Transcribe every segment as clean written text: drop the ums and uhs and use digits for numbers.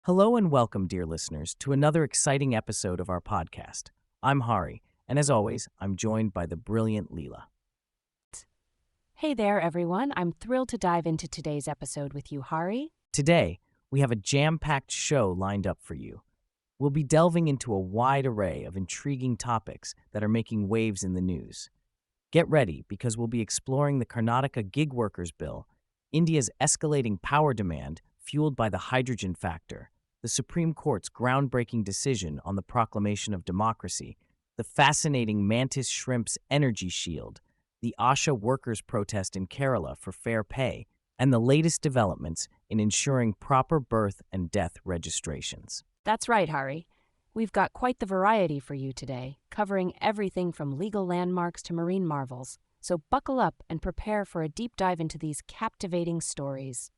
Hello and welcome, dear listeners, to another exciting episode of our podcast. I'm Hari, and as always, I'm joined by the brilliant Leela. Hey there, everyone. I'm thrilled to dive into today's episode with you, Hari. Today, we have a jam-packed show lined up for you. We'll be delving into a wide array of intriguing topics that are making waves in the news. Get ready, because we'll be exploring the Karnataka gig workers bill, India's escalating power demand fueled by the hydrogen factor, the Supreme Court's groundbreaking decision on the Proclamation of Democracy, the fascinating Mantis shrimp's energy shield, the ASHA workers' protest in Kerala for fair pay, and the latest developments in ensuring proper birth and death registrations. That's right, Hari. We've got quite the variety for you today, covering everything from legal landmarks to marine marvels. So buckle up and prepare for a deep dive into these captivating stories.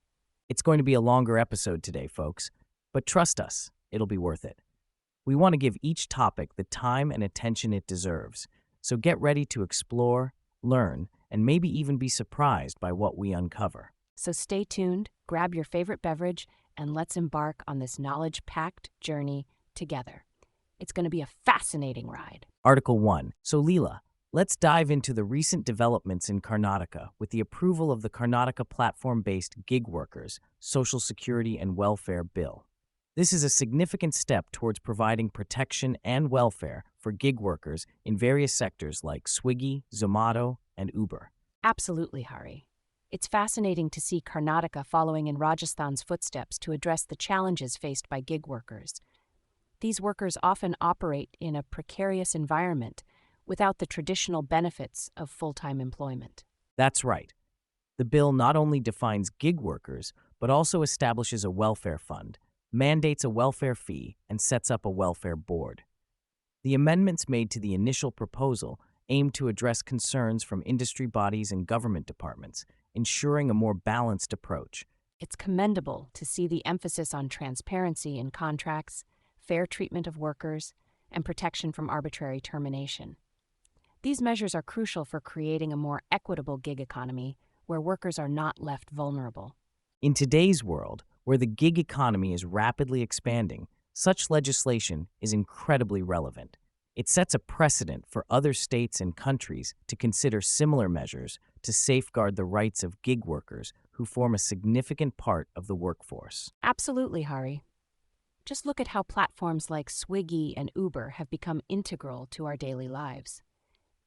It's going to be a longer episode today, folks, but trust us, it'll be worth it. We want to give each topic the time and attention it deserves, so get ready to explore, learn, and maybe even be surprised by what we uncover. So stay tuned, grab your favorite beverage, and let's embark on this knowledge-packed journey together. It's going to be a fascinating ride. Article 1. So Leela, let's dive into the recent developments in Karnataka with the approval of the Karnataka platform-based gig workers, Social Security and Welfare Bill. This is a significant step towards providing protection and welfare for gig workers in various sectors like Swiggy, Zomato, and Uber. Absolutely, Hari. It's fascinating to see Karnataka following in Rajasthan's footsteps to address the challenges faced by gig workers. These workers often operate in a precarious environment without the traditional benefits of full-time employment. That's right. The bill not only defines gig workers, but also establishes a welfare fund, mandates a welfare fee, and sets up a welfare board. The amendments made to the initial proposal aim to address concerns from industry bodies and government departments, ensuring a more balanced approach. It's commendable to see the emphasis on transparency in contracts, fair treatment of workers, and protection from arbitrary termination. These measures are crucial for creating a more equitable gig economy where workers are not left vulnerable. In today's world, where the gig economy is rapidly expanding, such legislation is incredibly relevant. It sets a precedent for other states and countries to consider similar measures to safeguard the rights of gig workers who form a significant part of the workforce. Absolutely, Hari. Just look at how platforms like Swiggy and Uber have become integral to our daily lives.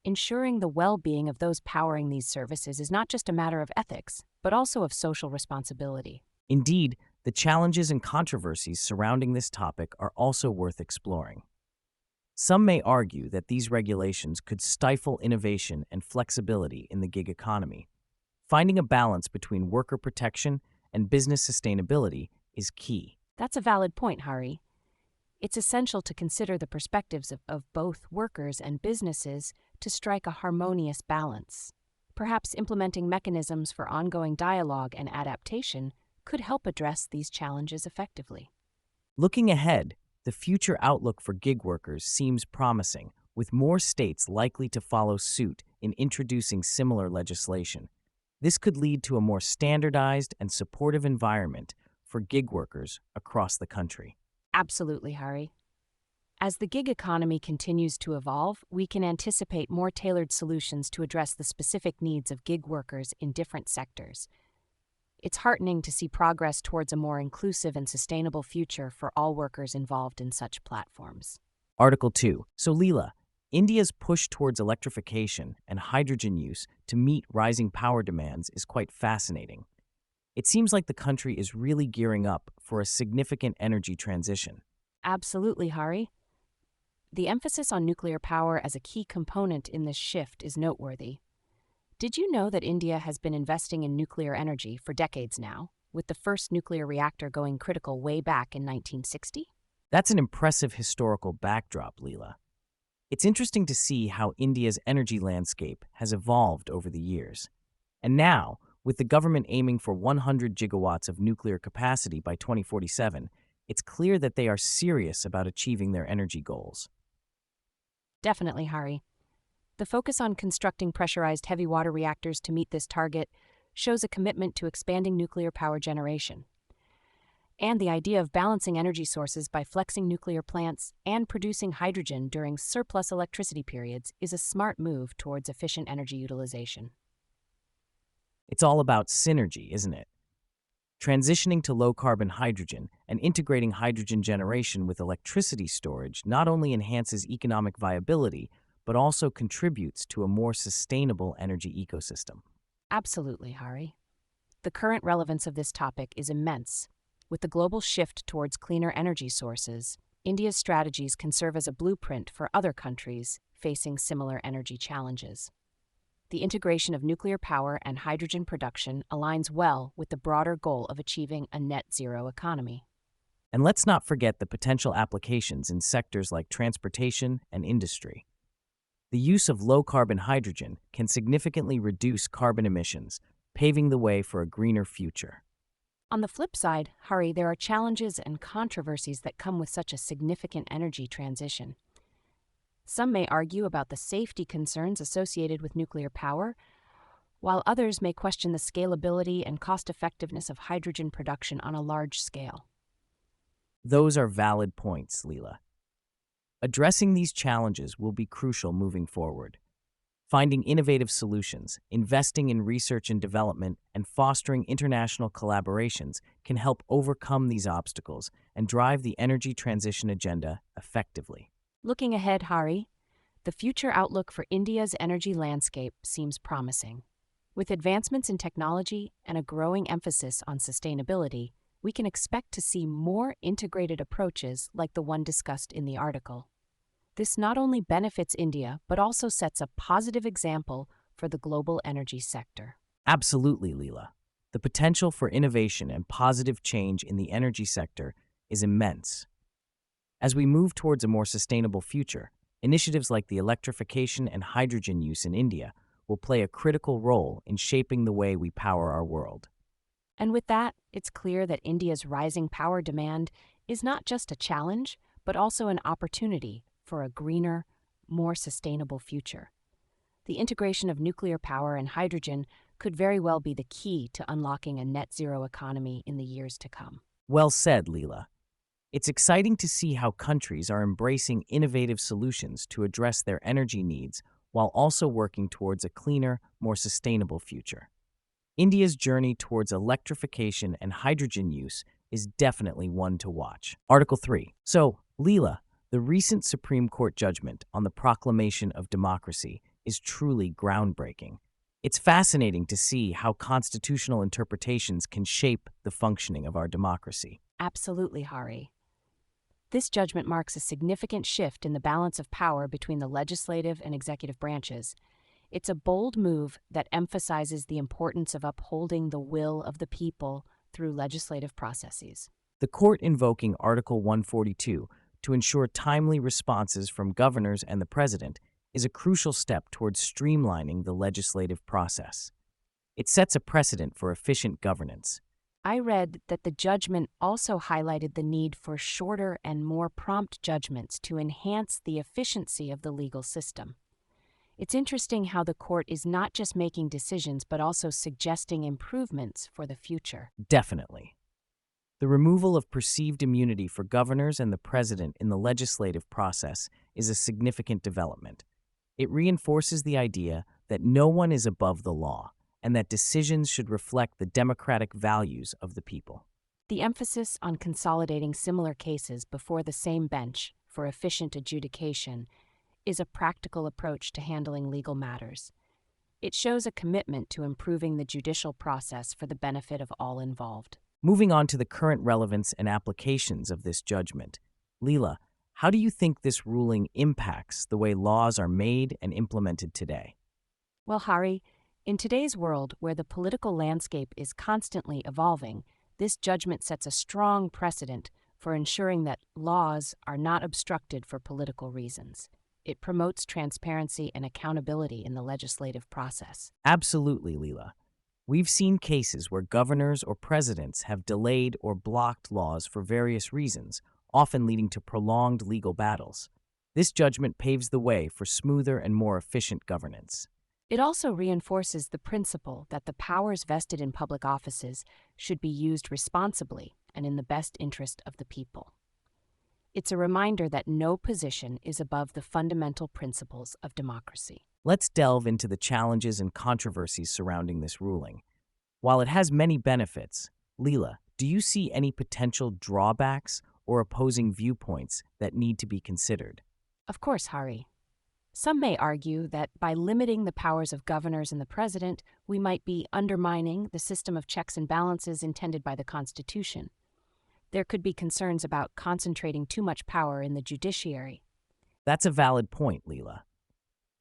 Ensuring the well-being of those powering these services is not just a matter of ethics, but also of social responsibility. Indeed, the challenges and controversies surrounding this topic are also worth exploring. Some may argue that these regulations could stifle innovation and flexibility in the gig economy. Finding a balance between worker protection and business sustainability is key. That's a valid point, Hari. It's essential to consider the perspectives of both workers and businesses to strike a harmonious balance. Perhaps implementing mechanisms for ongoing dialogue and adaptation could help address these challenges effectively. Looking ahead, the future outlook for gig workers seems promising, with more states likely to follow suit in introducing similar legislation. This could lead to a more standardized and supportive environment for gig workers across the country. Absolutely, Hari. As the gig economy continues to evolve, we can anticipate more tailored solutions to address the specific needs of gig workers in different sectors. It's heartening to see progress towards a more inclusive and sustainable future for all workers involved in such platforms. Article 2. So Leela, India's push towards electrification and hydrogen use to meet rising power demands is quite fascinating. It seems like the country is really gearing up for a significant energy transition. Absolutely, Hari. The emphasis on nuclear power as a key component in this shift is noteworthy. Did you know that India has been investing in nuclear energy for decades now, with the first nuclear reactor going critical way back in 1960? That's an impressive historical backdrop, Leela. It's interesting to see how India's energy landscape has evolved over the years. And now, with the government aiming for 100 gigawatts of nuclear capacity by 2047, it's clear that they are serious about achieving their energy goals. Definitely, Hari. The focus on constructing pressurized heavy water reactors to meet this target shows a commitment to expanding nuclear power generation. And the idea of balancing energy sources by flexing nuclear plants and producing hydrogen during surplus electricity periods is a smart move towards efficient energy utilization. It's all about synergy, isn't it? Transitioning to low-carbon hydrogen and integrating hydrogen generation with electricity storage not only enhances economic viability, but also contributes to a more sustainable energy ecosystem. Absolutely, Hari. The current relevance of this topic is immense. With the global shift towards cleaner energy sources, India's strategies can serve as a blueprint for other countries facing similar energy challenges. The integration of nuclear power and hydrogen production aligns well with the broader goal of achieving a net zero economy. And let's not forget the potential applications in sectors like transportation and industry. The use of low-carbon hydrogen can significantly reduce carbon emissions, paving the way for a greener future. On the flip side, Hari, there are challenges and controversies that come with such a significant energy transition. Some may argue about the safety concerns associated with nuclear power, while others may question the scalability and cost-effectiveness of hydrogen production on a large scale. Those are valid points, Leela. Addressing these challenges will be crucial moving forward. Finding innovative solutions, investing in research and development, and fostering international collaborations can help overcome these obstacles and drive the energy transition agenda effectively. Looking ahead, Hari, the future outlook for India's energy landscape seems promising. With advancements in technology and a growing emphasis on sustainability, we can expect to see more integrated approaches like the one discussed in the article. This not only benefits India, but also sets a positive example for the global energy sector. Absolutely, Leela. The potential for innovation and positive change in the energy sector is immense. As we move towards a more sustainable future, initiatives like the electrification and hydrogen use in India will play a critical role in shaping the way we power our world. And with that, it's clear that India's rising power demand is not just a challenge, but also an opportunity for a greener, more sustainable future. The integration of nuclear power and hydrogen could very well be the key to unlocking a net zero economy in the years to come. Well said, Leela. It's exciting to see how countries are embracing innovative solutions to address their energy needs while also working towards a cleaner, more sustainable future. India's journey towards electrification and hydrogen use is definitely one to watch. Article 3. So, Leela, the recent Supreme Court judgment on the Proclamation of Democracy is truly groundbreaking. It's fascinating to see how constitutional interpretations can shape the functioning of our democracy. Absolutely, Hari. This judgment marks a significant shift in the balance of power between the legislative and executive branches. It's a bold move that emphasizes the importance of upholding the will of the people through legislative processes. The court invoking Article 142 to ensure timely responses from governors and the president is a crucial step towards streamlining the legislative process. It sets a precedent for efficient governance. I read that the judgment also highlighted the need for shorter and more prompt judgments to enhance the efficiency of the legal system. It's interesting how the court is not just making decisions but also suggesting improvements for the future. Definitely. The removal of perceived immunity for governors and the president in the legislative process is a significant development. It reinforces the idea that no one is above the law and that decisions should reflect the democratic values of the people. The emphasis on consolidating similar cases before the same bench for efficient adjudication is a practical approach to handling legal matters. It shows a commitment to improving the judicial process for the benefit of all involved. Moving on to the current relevance and applications of this judgment, Leela, how do you think this ruling impacts the way laws are made and implemented today? Well, Hari, in today's world where the political landscape is constantly evolving, this judgment sets a strong precedent for ensuring that laws are not obstructed for political reasons. It promotes transparency and accountability in the legislative process. Absolutely, Leela. We've seen cases where governors or presidents have delayed or blocked laws for various reasons, often leading to prolonged legal battles. This judgment paves the way for smoother and more efficient governance. It also reinforces the principle that the powers vested in public offices should be used responsibly and in the best interest of the people. It's a reminder that no position is above the fundamental principles of democracy. Let's delve into the challenges and controversies surrounding this ruling. While it has many benefits, Leela, do you see any potential drawbacks or opposing viewpoints that need to be considered? Of course, Hari. Some may argue that by limiting the powers of governors and the president, we might be undermining the system of checks and balances intended by the Constitution. There could be concerns about concentrating too much power in the judiciary. That's a valid point, Leela.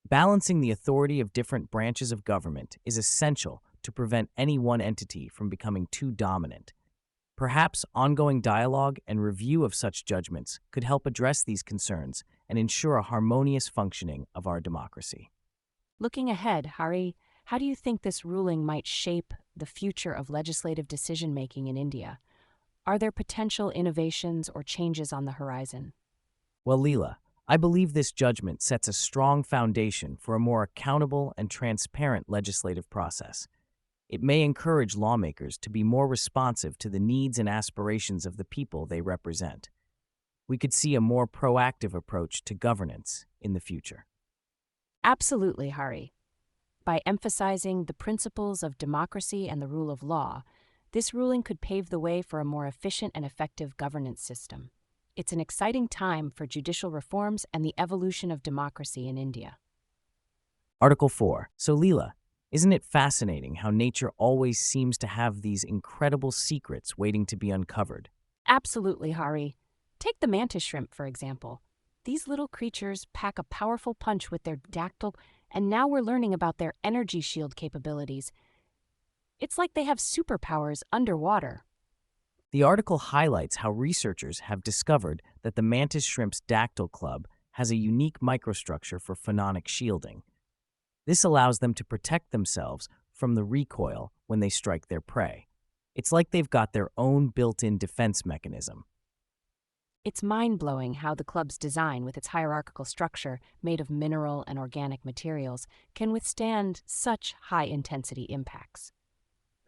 Balancing the authority of different branches of government is essential to prevent any one entity from becoming too dominant. Perhaps ongoing dialogue and review of such judgments could help address these concerns and ensure a harmonious functioning of our democracy. Looking ahead, Hari, how do you think this ruling might shape the future of legislative decision-making in India? Are there potential innovations or changes on the horizon? Well, Leela, I believe this judgment sets a strong foundation for a more accountable and transparent legislative process. It may encourage lawmakers to be more responsive to the needs and aspirations of the people they represent. We could see a more proactive approach to governance in the future. Absolutely, Hari. By emphasizing the principles of democracy and the rule of law, this ruling could pave the way for a more efficient and effective governance system. It's an exciting time for judicial reforms and the evolution of democracy in India. Article 4. So, Leela, isn't it fascinating how nature always seems to have these incredible secrets waiting to be uncovered? Absolutely, Hari. Take the mantis shrimp, for example. These little creatures pack a powerful punch with their dactyl, and now we're learning about their energy shield capabilities. It's like they have superpowers underwater. The article highlights how researchers have discovered that the mantis shrimp's dactyl club has a unique microstructure for phononic shielding. This allows them to protect themselves from the recoil when they strike their prey. It's like they've got their own built-in defense mechanism. It's mind-blowing how the club's design, with its hierarchical structure made of mineral and organic materials, can withstand such high-intensity impacts.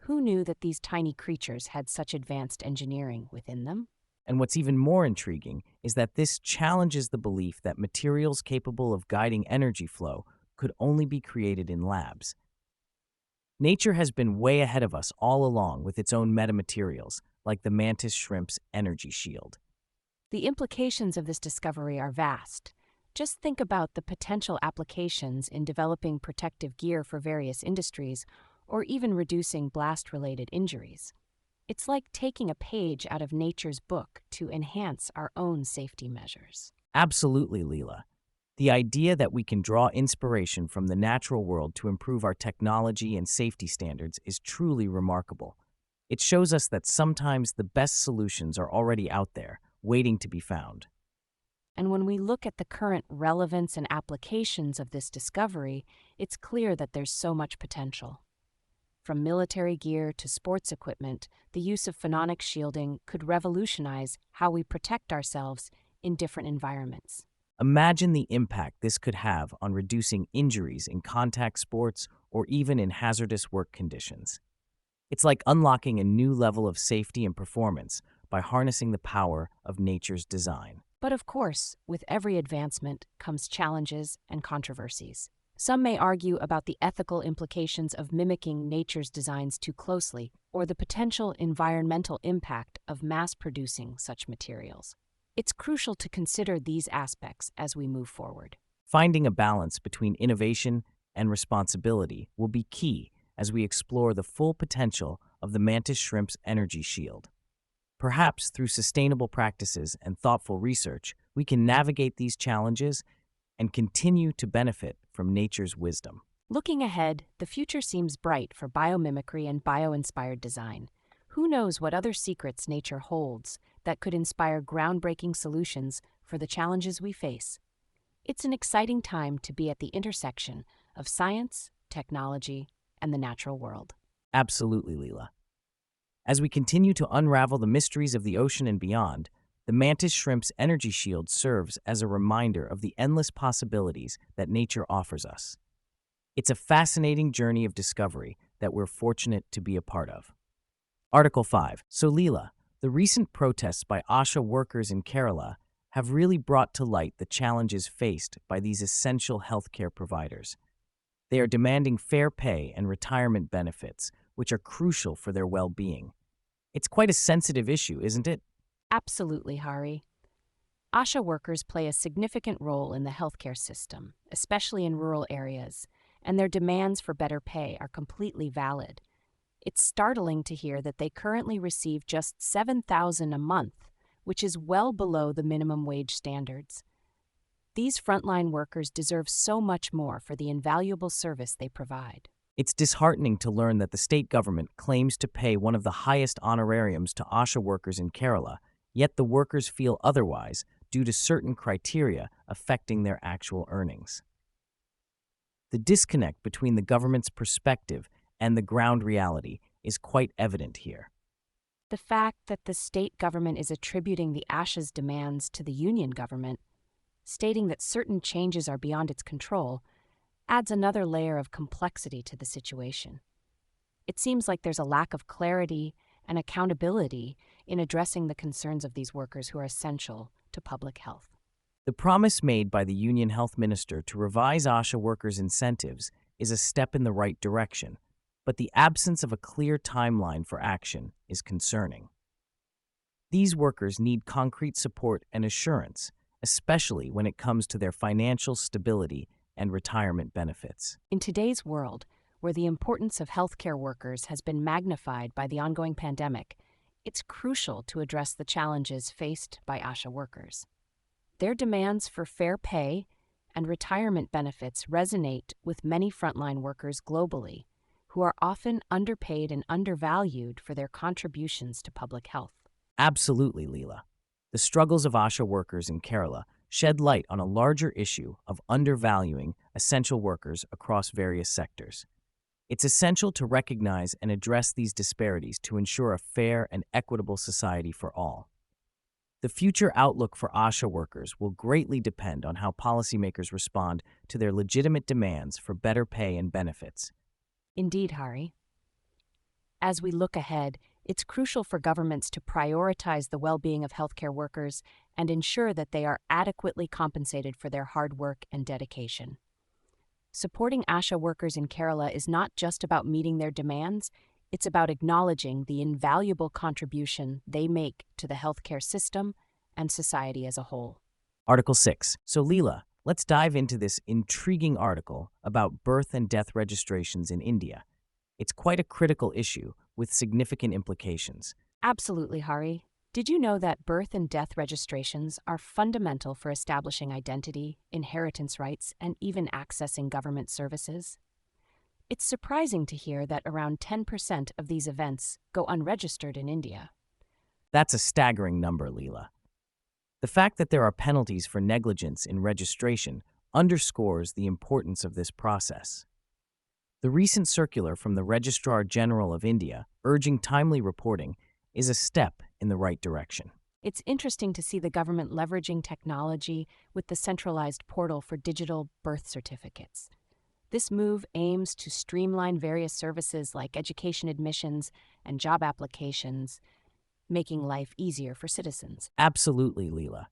Who knew that these tiny creatures had such advanced engineering within them? And what's even more intriguing is that this challenges the belief that materials capable of guiding energy flow could only be created in labs. Nature has been way ahead of us all along with its own metamaterials, like the mantis shrimp's energy shield. The implications of this discovery are vast. Just think about the potential applications in developing protective gear for various industries, or even reducing blast-related injuries. It's like taking a page out of nature's book to enhance our own safety measures. Absolutely, Leela. The idea that we can draw inspiration from the natural world to improve our technology and safety standards is truly remarkable. It shows us that sometimes the best solutions are already out there, waiting to be found. And when we look at the current relevance and applications of this discovery, it's clear that there's so much potential. From military gear to sports equipment, the use of phononic shielding could revolutionize how we protect ourselves in different environments. Imagine the impact this could have on reducing injuries in contact sports or even in hazardous work conditions. It's like unlocking a new level of safety and performance by harnessing the power of nature's design. But of course, with every advancement comes challenges and controversies. Some may argue about the ethical implications of mimicking nature's designs too closely, or the potential environmental impact of mass-producing such materials. It's crucial to consider these aspects as we move forward. Finding a balance between innovation and responsibility will be key as we explore the full potential of the mantis shrimp's energy shield. Perhaps through sustainable practices and thoughtful research, we can navigate these challenges and continue to benefit from nature's wisdom. Looking ahead, the future seems bright for biomimicry and bio-inspired design. Who knows what other secrets nature holds that could inspire groundbreaking solutions for the challenges we face? It's an exciting time to be at the intersection of science, technology, and the natural world. Absolutely, Leela. As we continue to unravel the mysteries of the ocean and beyond, the mantis shrimp's energy shield serves as a reminder of the endless possibilities that nature offers us. It's a fascinating journey of discovery that we're fortunate to be a part of. Article 5. So, Leela, The recent protests by ASHA workers in Kerala have really brought to light the challenges faced by these essential healthcare providers. They are demanding fair pay and retirement benefits, which are crucial for their well-being. It's quite a sensitive issue, isn't it? Absolutely, Hari. ASHA workers play a significant role in the healthcare system, especially in rural areas, and their demands for better pay are completely valid. It's startling to hear that they currently receive just $7,000 a month, which is well below the minimum wage standards. These frontline workers deserve so much more for the invaluable service they provide. It's disheartening to learn that the state government claims to pay one of the highest honorariums to ASHA workers in Kerala, yet the workers feel otherwise due to certain criteria affecting their actual earnings. The disconnect between the government's perspective and the ground reality is quite evident here. The fact that the state government is attributing the ASHA's demands to the union government, stating that certain changes are beyond its control, adds another layer of complexity to the situation. It seems like there's a lack of clarity and accountability in addressing the concerns of these workers who are essential to public health. The promise made by the Union Health Minister to revise ASHA workers' incentives is a step in the right direction, but the absence of a clear timeline for action is concerning. These workers need concrete support and assurance, especially when it comes to their financial stability and retirement benefits. In today's world, where the importance of healthcare workers has been magnified by the ongoing pandemic, it's crucial to address the challenges faced by ASHA workers. Their demands for fair pay and retirement benefits resonate with many frontline workers globally, who are often underpaid and undervalued for their contributions to public health. Absolutely, Leela. The struggles of ASHA workers in Kerala shed light on a larger issue of undervaluing essential workers across various sectors. It's essential to recognize and address these disparities to ensure a fair and equitable society for all. The future outlook for ASHA workers will greatly depend on how policymakers respond to their legitimate demands for better pay and benefits. Indeed, Hari. As we look ahead, it's crucial for governments to prioritize the well-being of healthcare workers and ensure that they are adequately compensated for their hard work and dedication. Supporting ASHA workers in Kerala is not just about meeting their demands, it's about acknowledging the invaluable contribution they make to the healthcare system and society as a whole. Article 6. So, Leela, let's dive into this intriguing article about birth and death registrations in India. It's quite a critical issue with significant implications. Absolutely, Hari. Did you know that birth and death registrations are fundamental for establishing identity, inheritance rights, and even accessing government services? It's surprising to hear that around 10% of these events go unregistered in India. That's a staggering number, Leela. The fact that there are penalties for negligence in registration underscores the importance of this process. The recent circular from the Registrar General of India urging timely reporting is a step in the right direction. It's interesting to see the government leveraging technology with the centralized portal for digital birth certificates. This move aims to streamline various services like education admissions and job applications, making life easier for citizens. Absolutely, Leela.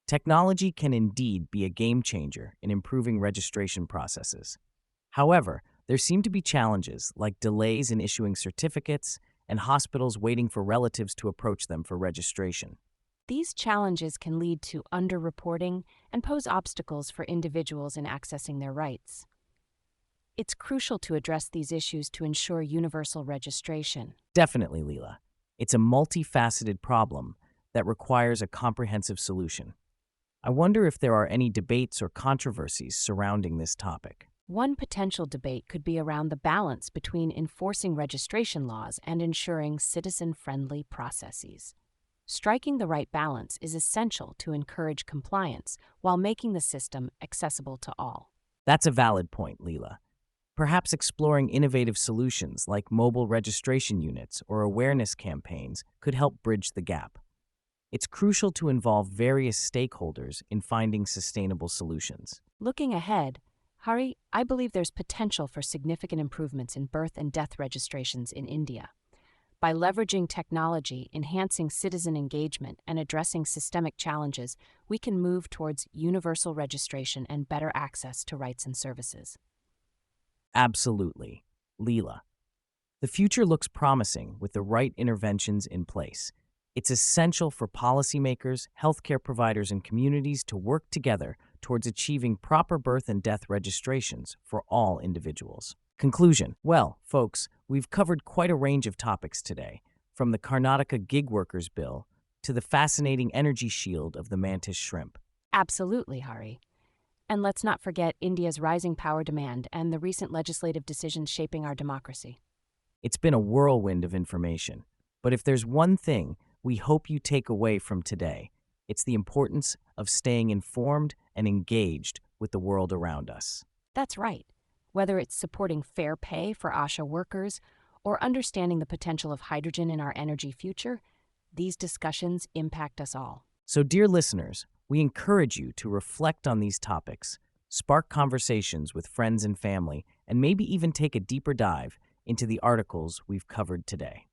Technology can indeed be a game changer in improving registration processes. However, there seem to be challenges like delays in issuing certificates and hospitals waiting for relatives to approach them for registration. These challenges can lead to underreporting and pose obstacles for individuals in accessing their rights. It's crucial to address these issues to ensure universal registration. Definitely, Leela. It's a multifaceted problem that requires a comprehensive solution. I wonder if there are any debates or controversies surrounding this topic. One potential debate could be around the balance between enforcing registration laws and ensuring citizen-friendly processes. Striking the right balance is essential to encourage compliance while making the system accessible to all. That's a valid point, Leela. Perhaps exploring innovative solutions like mobile registration units or awareness campaigns could help bridge the gap. It's crucial to involve various stakeholders in finding sustainable solutions. Looking ahead, Hari, I believe there's potential for significant improvements in birth and death registrations in India. By leveraging technology, enhancing citizen engagement, and addressing systemic challenges, we can move towards universal registration and better access to rights and services. Absolutely. Leela. The future looks promising with the right interventions in place. It's essential for policymakers, healthcare providers, and communities to work together towards achieving proper birth and death registrations for all individuals. Conclusion. Well, folks, we've covered quite a range of topics today, from the Karnataka gig workers bill to the fascinating energy shield of the Mantis shrimp. Absolutely, Hari. And let's not forget India's rising power demand and the recent legislative decisions shaping our democracy. It's been a whirlwind of information, but if there's one thing we hope you take away from today, it's the importance of staying informed and engaged with the world around us. That's right. Whether it's supporting fair pay for ASHA workers or understanding the potential of hydrogen in our energy future, these discussions impact us all. So, dear listeners, we encourage you to reflect on these topics, spark conversations with friends and family, and maybe even take a deeper dive into the articles we've covered today.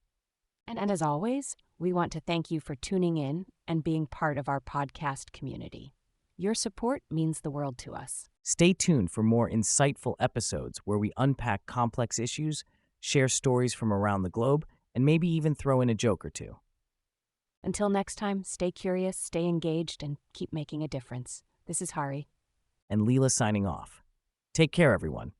And as always, we want to thank you for tuning in and being part of our podcast community. Your support means the world to us. Stay tuned for more insightful episodes where we unpack complex issues, share stories from around the globe, and maybe even throw in a joke or two. Until next time, stay curious, stay engaged, and keep making a difference. This is Hari. And Leela signing off. Take care, everyone.